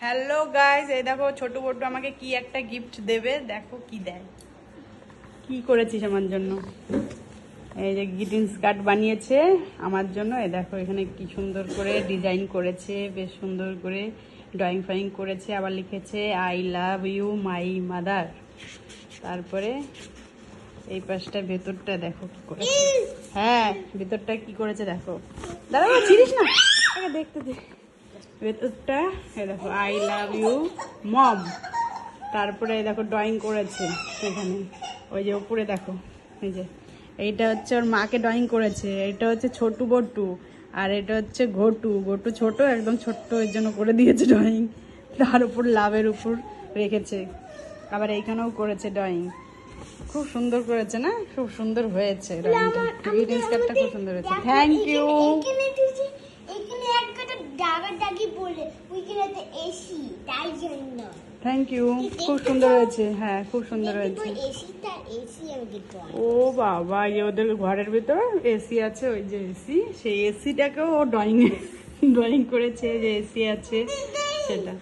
Hello guys, এই দেখো ছোট বড় আমাকে কি একটা গিফট দেবে। দেখো কি দেয়, কি করেছিস আমার জন্য। এই যে গ্রিটিংস কার্ড বানিয়েছে আমার জন্য। এই দেখো এখানে কি সুন্দর করে ডিজাইন করেছে, বেশ সুন্দর করে ড্রয়িং ফ্রয়িং করেছে, আবার লিখেছে I love you my mother. তারপরে এই পাশটা ভেতরটা দেখো কি করেছে। হ্যাঁ, ভেতরটা কি করেছে দেখো। দাদা ছিড়িস না, আগে দেখতে দে ভেতরটা। এই দেখো আই লাভ ইউ মম। তারপরে দেখো ড্রয়িং করেছে এখানে, ওই যে উপরে দেখো, এই যে এইটা হচ্ছে ওর মাকে ড্রয়িং করেছে। এটা হচ্ছে ছোটু বটু, আর এটা হচ্ছে ঘটু। ঘটু ছোট, একদম ছোট্ট, এর জন্য করে দিয়েছে ড্রয়িং। তার উপর লাভের উপর রেখেছে, আবার এইখানেও করেছে ড্রয়িং। খুব সুন্দর করেছে না? খুব সুন্দর হয়েছে ড্রয়িংটা। গ্রিটিংস কার্ডটা খুব সুন্দর হয়েছে। Thank you. থ্যাংক ইউ, খুব সুন্দর হয়েছে। হ্যাঁ, খুব সুন্দর হয়েছে। ও বাবা, ওদের ঘরের ভিতর এসি আছে, ওই যে এসি, সেই এসিটাকেও ও ড্রয়িং করেছে, যে এসি আছে সেটা।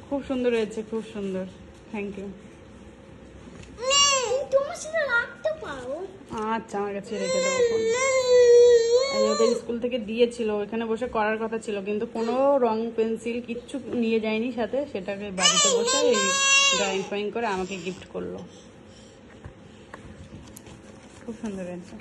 খুব সুন্দর হয়েছে, খুব সুন্দর। Thank you. আচ্ছা, আমার কাছে রেখে দেবো। ওদের স্কুল থেকে দিয়েছিল, ওখানে বসে করার কথা ছিল, কিন্তু কোনো রং পেন্সিল কিচ্ছু নিয়ে যায়নি সাথে। সেটাকে বাড়িতে বসে এই ড্রয়িং ফ্রয়িং করে আমাকে গিফট করলো। খুব সুন্দর হয়েছে।